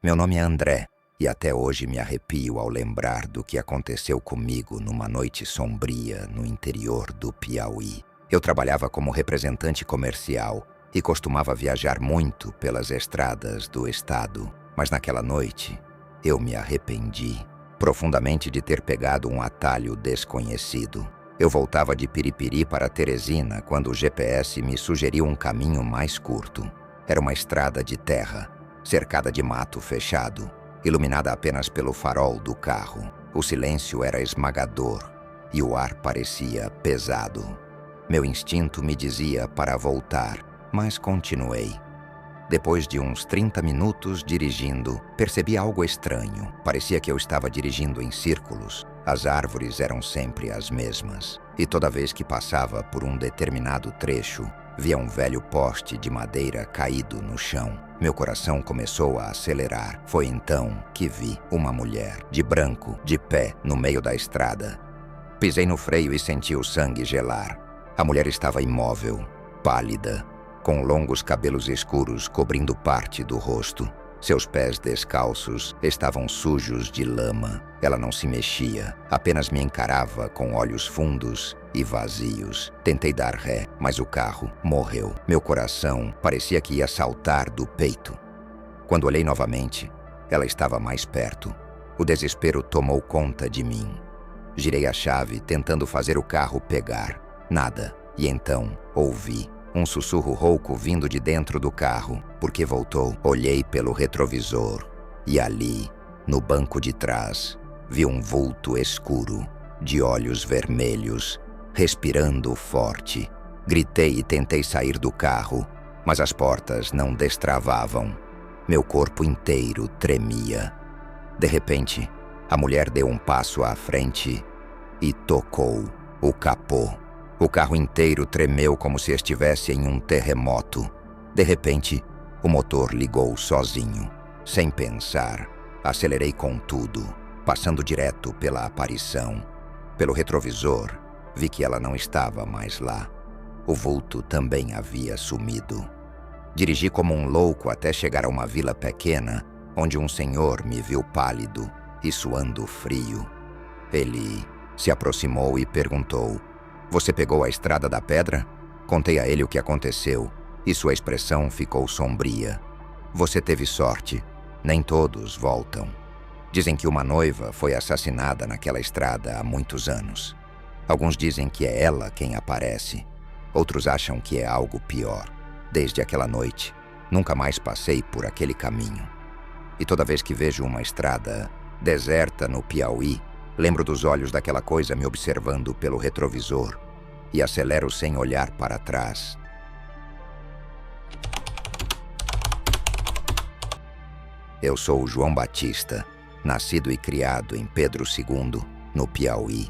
Meu nome é André, e até hoje me arrepio ao lembrar do que aconteceu comigo numa noite sombria no interior do Piauí. Eu trabalhava como representante comercial e costumava viajar muito pelas estradas do estado. Mas naquela noite, eu me arrependi profundamente de ter pegado um atalho desconhecido. Eu voltava de Piripiri para Teresina quando o GPS me sugeriu um caminho mais curto. Era uma estrada de terra, cercada de mato fechado, iluminada apenas pelo farol do carro. O silêncio era esmagador e o ar parecia pesado. Meu instinto me dizia para voltar, mas continuei. Depois de uns 30 minutos dirigindo, percebi algo estranho. Parecia que eu estava dirigindo em círculos. As árvores eram sempre as mesmas, e toda vez que passava por um determinado trecho, via um velho poste de madeira caído no chão. Meu coração começou a acelerar. Foi então que vi uma mulher, de branco, de pé, no meio da estrada. Pisei no freio e senti o sangue gelar. A mulher estava imóvel, pálida, com longos cabelos escuros cobrindo parte do rosto. Seus pés descalços estavam sujos de lama. Ela não se mexia, apenas me encarava com olhos fundos e vazios. Tentei dar ré, mas o carro morreu. Meu coração parecia que ia saltar do peito. Quando olhei novamente, ela estava mais perto. O desespero tomou conta de mim. Girei a chave, tentando fazer o carro pegar. Nada. E então, ouvi um sussurro rouco vindo de dentro do carro. Porque voltou, olhei pelo retrovisor e ali, no banco de trás, vi um vulto escuro, de olhos vermelhos, respirando forte. Gritei e tentei sair do carro, mas as portas não destravavam. Meu corpo inteiro tremia. De repente, a mulher deu um passo à frente e tocou o capô. O carro inteiro tremeu como se estivesse em um terremoto. De repente, o motor ligou sozinho. Sem pensar, acelerei com tudo, passando direto pela aparição. Pelo retrovisor, vi que ela não estava mais lá. O vulto também havia sumido. Dirigi como um louco até chegar a uma vila pequena, onde um senhor me viu pálido e suando frio. Ele se aproximou e perguntou: "Você pegou a Estrada da Pedra?" Contei a ele o que aconteceu, e sua expressão ficou sombria. "Você teve sorte. Nem todos voltam. Dizem que uma noiva foi assassinada naquela estrada há muitos anos. Alguns dizem que é ela quem aparece. Outros acham que é algo pior. Desde aquela noite, nunca mais passei por aquele caminho. E toda vez que vejo uma estrada deserta no Piauí, lembro dos olhos daquela coisa me observando pelo retrovisor e acelero sem olhar para trás." Eu sou o João Batista, nascido e criado em Pedro II, no Piauí.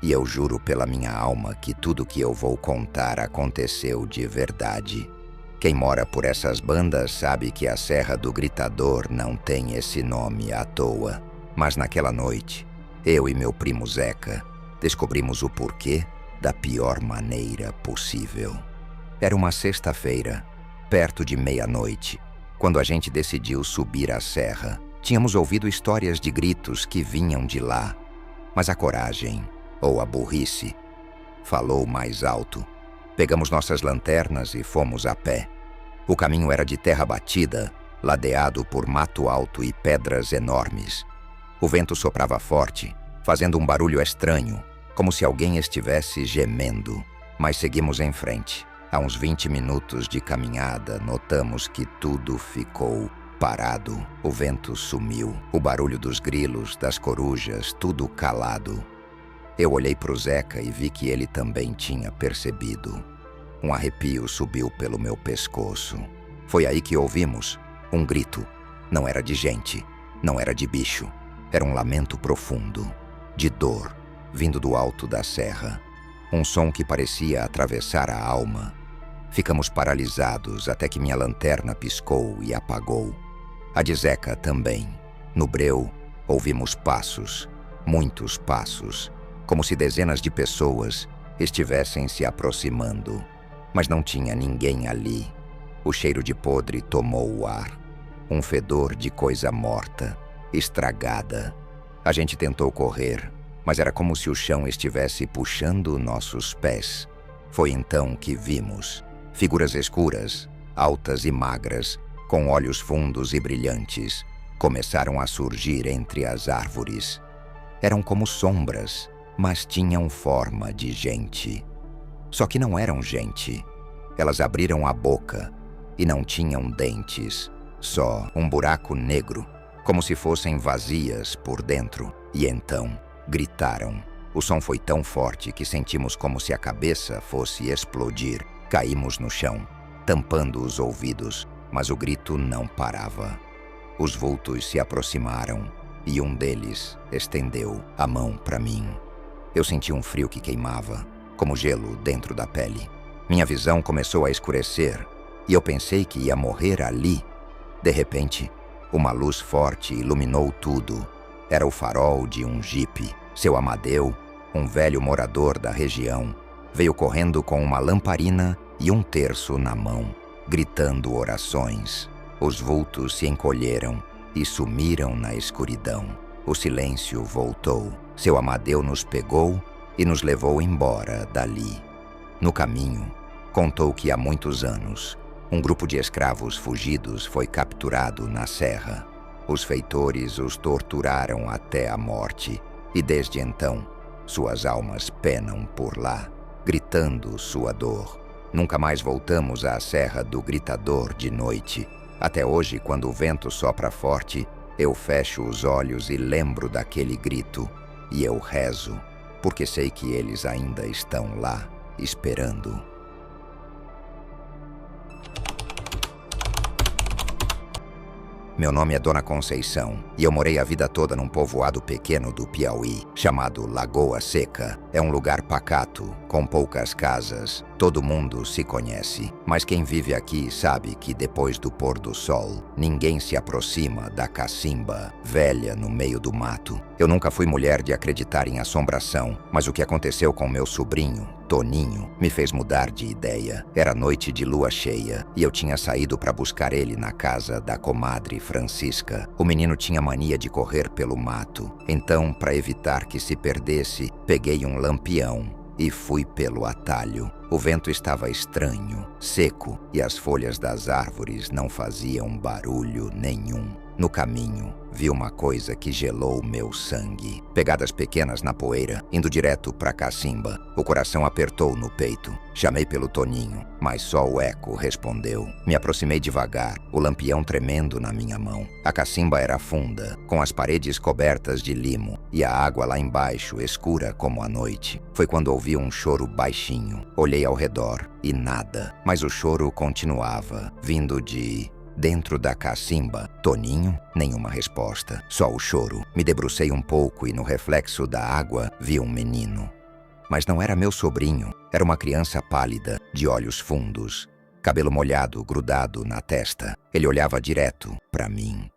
E eu juro pela minha alma que tudo que eu vou contar aconteceu de verdade. Quem mora por essas bandas sabe que a Serra do Gritador não tem esse nome à toa. Mas naquela noite, eu e meu primo Zeca descobrimos o porquê da pior maneira possível. Era uma sexta-feira, perto de meia-noite, quando a gente decidiu subir a serra. Tínhamos ouvido histórias de gritos que vinham de lá, mas a coragem, ou a burrice, falou mais alto. Pegamos nossas lanternas e fomos a pé. O caminho era de terra batida, ladeado por mato alto e pedras enormes. O vento soprava forte, fazendo um barulho estranho, como se alguém estivesse gemendo. Mas seguimos em frente. A uns 20 minutos de caminhada, notamos que tudo ficou parado. O vento sumiu, o barulho dos grilos, das corujas, tudo calado. Eu olhei para o Zeca e vi que ele também tinha percebido. Um arrepio subiu pelo meu pescoço. Foi aí que ouvimos um grito. Não era de gente, não era de bicho. Era um lamento profundo, de dor, vindo do alto da serra. Um som que parecia atravessar a alma. Ficamos paralisados até que minha lanterna piscou e apagou. A de Zeca também. No breu, ouvimos passos, muitos passos, como se dezenas de pessoas estivessem se aproximando. Mas não tinha ninguém ali. O cheiro de podre tomou o ar. um fedor de coisa morta, estragada. A gente tentou correr, mas era como se o chão estivesse puxando nossos pés. Foi então que vimos figuras escuras, altas e magras, com olhos fundos e brilhantes, começaram a surgir entre as árvores. Eram como sombras, mas tinham forma de gente. Só que não eram gente. Elas abriram a boca e não tinham dentes, só um buraco negro, como se fossem vazias por dentro. E então gritaram. O som foi tão forte que sentimos como se a cabeça fosse explodir. Caímos no chão, tampando os ouvidos, mas o grito não parava. Os vultos se aproximaram e um deles estendeu a mão para mim. Eu senti um frio que queimava, como gelo dentro da pele. Minha visão começou a escurecer e eu pensei que ia morrer ali. De repente, uma luz forte iluminou tudo. Era o farol de um jipe. Seu Amadeu, um velho morador da região, veio correndo com uma lamparina e um terço na mão, gritando orações. Os vultos se encolheram e sumiram na escuridão. O silêncio voltou. Seu Amadeu nos pegou e nos levou embora dali. No caminho, contou que há muitos anos, um grupo de escravos fugidos foi capturado na serra. Os feitores os torturaram até a morte e desde então, suas almas penam por lá, gritando sua dor. Nunca mais voltamos à Serra do Gritador de noite. Até hoje, quando o vento sopra forte, eu fecho os olhos e lembro daquele grito. E eu rezo, porque sei que eles ainda estão lá, esperando. Meu nome é Dona Conceição e eu morei a vida toda num povoado pequeno do Piauí, chamado Lagoa Seca. É um lugar pacato, com poucas casas. Todo mundo se conhece, mas quem vive aqui sabe que depois do pôr do sol, ninguém se aproxima da cacimba, velha no meio do mato. Eu nunca fui mulher de acreditar em assombração, mas o que aconteceu com meu sobrinho, Toninho, me fez mudar de ideia. Era noite de lua cheia e eu tinha saído para buscar ele na casa da comadre Francisca. O menino tinha mania de correr pelo mato, então, para evitar que se perdesse, peguei um lampião e fui pelo atalho. O vento estava estranho, seco, e as folhas das árvores não faziam barulho nenhum. No caminho, vi uma coisa que gelou meu sangue. Pegadas pequenas na poeira, indo direto pra cacimba. O coração apertou no peito. Chamei pelo Toninho, mas só o eco respondeu. Me aproximei devagar, o lampião tremendo na minha mão. A cacimba era funda, com as paredes cobertas de limo, e a água lá embaixo, escura como a noite. Foi quando ouvi um choro baixinho. Olhei ao redor, e nada. Mas o choro continuava, vindo de... dentro da cacimba. Toninho? Nenhuma resposta, só o choro. Me debrucei um pouco e no reflexo da água vi um menino. Mas não era meu sobrinho, era uma criança pálida, de olhos fundos, cabelo molhado grudado na testa. Ele olhava direto para mim.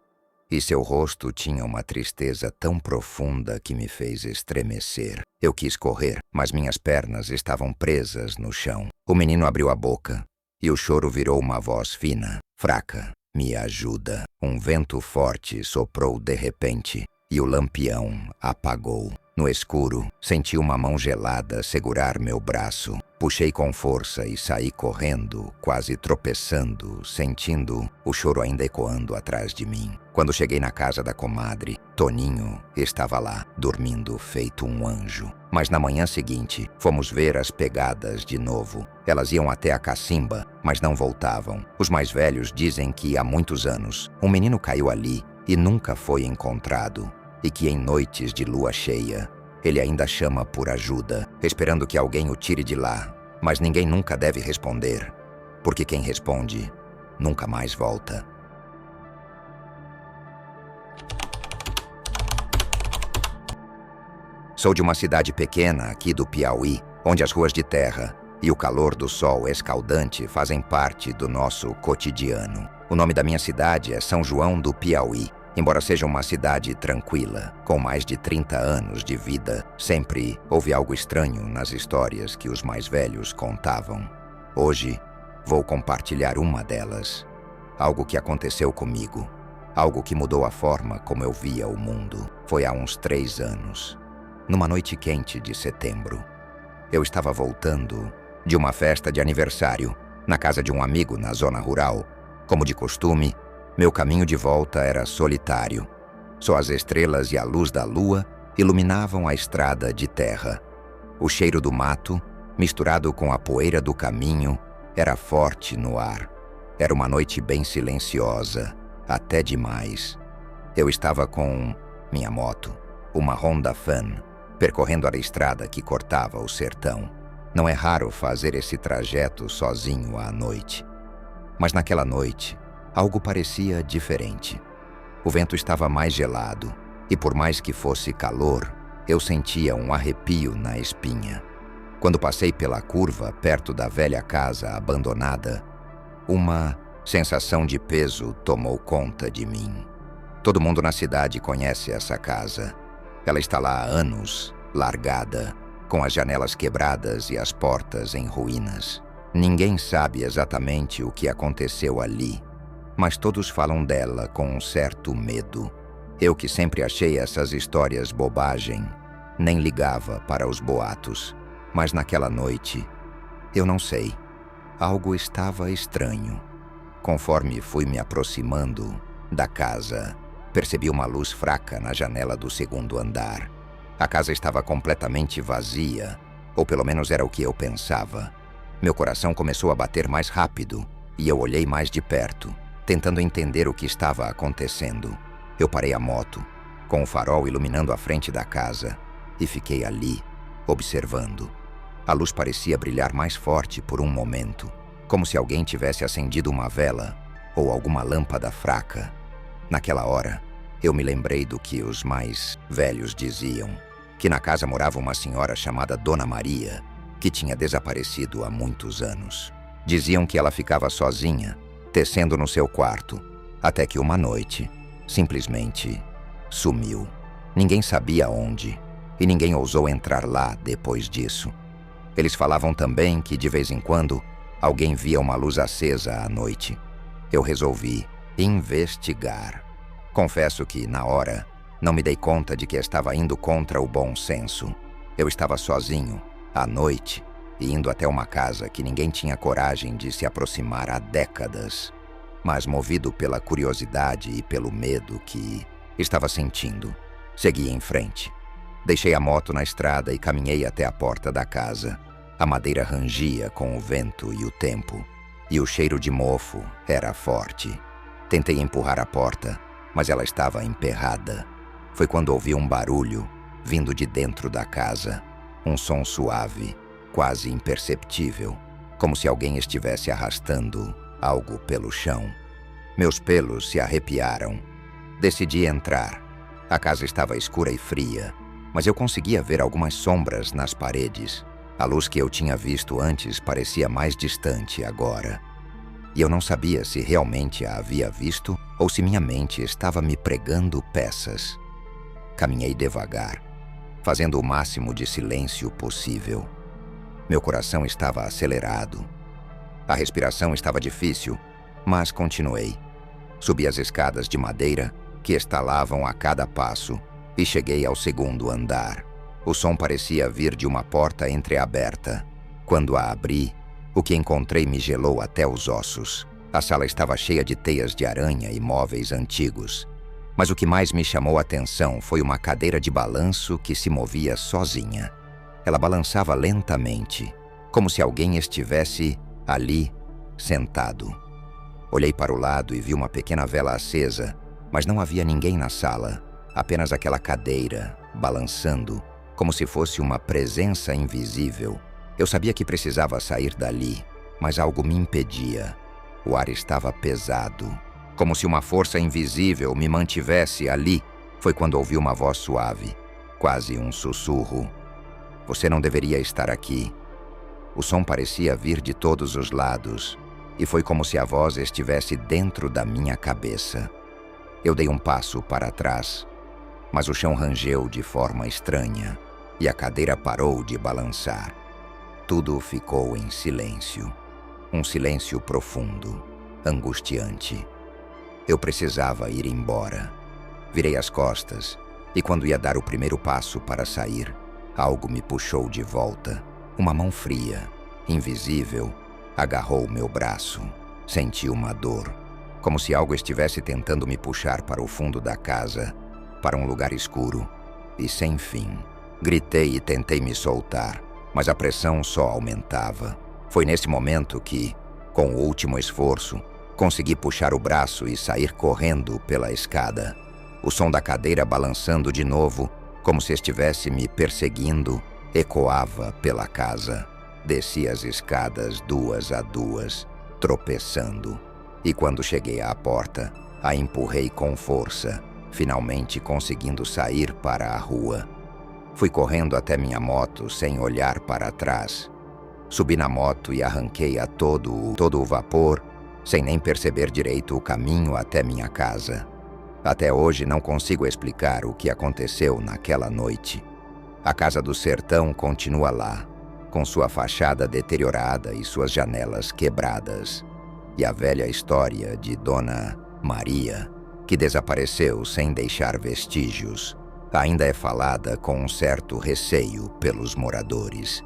E seu rosto tinha uma tristeza tão profunda que me fez estremecer. Eu quis correr, mas minhas pernas estavam presas no chão. O menino abriu a boca e o choro virou uma voz fina, fraca. Me ajuda. Um vento forte soprou de repente e o lampião apagou. No escuro, senti uma mão gelada segurar meu braço. Puxei com força e saí correndo, quase tropeçando, sentindo o choro ainda ecoando atrás de mim. Quando cheguei na casa da comadre, Toninho estava lá, dormindo feito um anjo. Mas na manhã seguinte, fomos ver as pegadas de novo. Elas iam até a cacimba, mas não voltavam. Os mais velhos dizem que há muitos anos, um menino caiu ali e nunca foi encontrado. E que em noites de lua cheia, ele ainda chama por ajuda, esperando que alguém o tire de lá. Mas ninguém nunca deve responder, porque quem responde nunca mais volta. Sou de uma cidade pequena aqui do Piauí, onde as ruas de terra e o calor do sol escaldante fazem parte do nosso cotidiano. O nome da minha cidade é São João do Piauí. Embora seja uma cidade tranquila, com mais de 30 anos de vida, sempre houve algo estranho nas histórias que os mais velhos contavam. Hoje, vou compartilhar uma delas. Algo que aconteceu comigo Algo que mudou a forma como eu via o mundo. Foi há uns 3 anos. Numa noite quente de setembro. Eu estava voltando de uma festa de aniversário, na casa de um amigo na zona rural. Como de costume, meu caminho de volta era solitário. Só as estrelas e a luz da lua iluminavam a estrada de terra. O cheiro do mato, misturado com a poeira do caminho, era forte no ar. Era uma noite bem silenciosa, até demais. Eu estava com minha moto, uma Honda Fan, percorrendo a estrada que cortava o sertão. Não é raro fazer esse trajeto sozinho à noite. Mas naquela noite, algo parecia diferente. O vento estava mais gelado, e por mais que fosse calor, eu sentia um arrepio na espinha. Quando passei pela curva perto da velha casa abandonada, uma sensação de peso tomou conta de mim. Todo mundo na cidade conhece essa casa. Ela está lá há anos, largada, com as janelas quebradas e as portas em ruínas. Ninguém sabe exatamente o que aconteceu ali, mas todos falam dela com um certo medo. Eu, que sempre achei essas histórias bobagem, nem ligava para os boatos. Mas naquela noite, eu não sei, algo estava estranho. Conforme fui me aproximando da casa, percebi uma luz fraca na janela do segundo andar. A casa estava completamente vazia, ou pelo menos era o que eu pensava. Meu coração começou a bater mais rápido e eu olhei mais de perto, tentando entender o que estava acontecendo. Eu parei a moto, com o farol iluminando a frente da casa, e fiquei ali, observando. A luz parecia brilhar mais forte por um momento, como se alguém tivesse acendido uma vela ou alguma lâmpada fraca. Naquela hora, eu me lembrei do que os mais velhos diziam, que na casa morava uma senhora chamada Dona Maria, que tinha desaparecido há muitos anos. Diziam que ela ficava sozinha, tecendo no seu quarto, até que uma noite, simplesmente, sumiu. Ninguém sabia onde, e ninguém ousou entrar lá depois disso. Eles falavam também que, de vez em quando, alguém via uma luz acesa à noite. Eu resolvi investigar. Confesso que, na hora, não me dei conta de que estava indo contra o bom senso. Eu estava sozinho, à noite, e indo até uma casa que ninguém tinha coragem de se aproximar há décadas. Mas, movido pela curiosidade e pelo medo que estava sentindo, segui em frente. Deixei a moto na estrada e caminhei até a porta da casa. A madeira rangia com o vento e o tempo, e o cheiro de mofo era forte. Tentei empurrar a porta, mas ela estava emperrada. Foi quando ouvi um barulho vindo de dentro da casa. Um som suave, quase imperceptível, como se alguém estivesse arrastando algo pelo chão. Meus pelos se arrepiaram. Decidi entrar. A casa estava escura e fria, mas eu conseguia ver algumas sombras nas paredes. A luz que eu tinha visto antes parecia mais distante agora. E eu não sabia se realmente a havia visto ou se minha mente estava me pregando peças. Caminhei devagar, fazendo o máximo de silêncio possível. Meu coração estava acelerado. A respiração estava difícil, mas continuei. Subi as escadas de madeira que estalavam a cada passo e cheguei ao segundo andar. O som parecia vir de uma porta entreaberta. Quando a abri, o que encontrei me gelou até os ossos. A sala estava cheia de teias de aranha e móveis antigos. Mas o que mais me chamou a atenção foi uma cadeira de balanço que se movia sozinha. Ela balançava lentamente, como se alguém estivesse ali, sentado. Olhei para o lado e vi uma pequena vela acesa, mas não havia ninguém na sala. Apenas aquela cadeira, balançando, como se fosse uma presença invisível. Eu sabia que precisava sair dali, mas algo me impedia. O ar estava pesado, como se uma força invisível me mantivesse ali. Foi quando ouvi uma voz suave, quase um sussurro. Você não deveria estar aqui. O som parecia vir de todos os lados, e foi como se a voz estivesse dentro da minha cabeça. Eu dei um passo para trás, mas o chão rangeu de forma estranha e a cadeira parou de balançar. Tudo ficou em silêncio. Um silêncio profundo, angustiante. Eu precisava ir embora. Virei as costas e quando ia dar o primeiro passo para sair, algo me puxou de volta. Uma mão fria, invisível, agarrou meu braço. Senti uma dor, como se algo estivesse tentando me puxar para o fundo da casa, para um lugar escuro e sem fim. Gritei e tentei me soltar, mas a pressão só aumentava. Foi nesse momento que, com o último esforço, consegui puxar o braço e sair correndo pela escada. O som da cadeira balançando de novo, como se estivesse me perseguindo, ecoava pela casa. Desci as escadas duas a duas, tropeçando. E quando cheguei à porta, a empurrei com força, finalmente conseguindo sair para a rua. Fui correndo até minha moto sem olhar para trás. Subi na moto e arranquei a todo o vapor, sem nem perceber direito o caminho até minha casa. Até hoje não consigo explicar o que aconteceu naquela noite. A casa do sertão continua lá, com sua fachada deteriorada e suas janelas quebradas. E a velha história de Dona Maria, que desapareceu sem deixar vestígios, ainda é falada com um certo receio pelos moradores.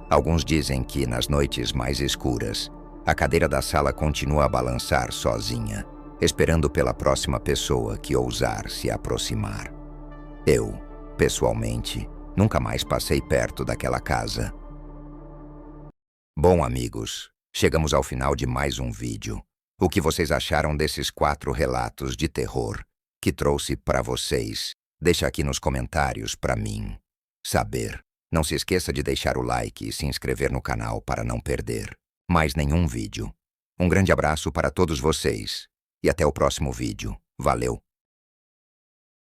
Alguns dizem que, nas noites mais escuras, a cadeira da sala continua a balançar sozinha, esperando pela próxima pessoa que ousar se aproximar. Eu, pessoalmente, nunca mais passei perto daquela casa. Bom, amigos, chegamos ao final de mais um vídeo. O que vocês acharam desses 4 relatos de terror que trouxe para vocês? Deixa aqui nos comentários para mim saber. Não se esqueça de deixar o like e se inscrever no canal para não perder mais nenhum vídeo. Um grande abraço para todos vocês e até o próximo vídeo. Valeu!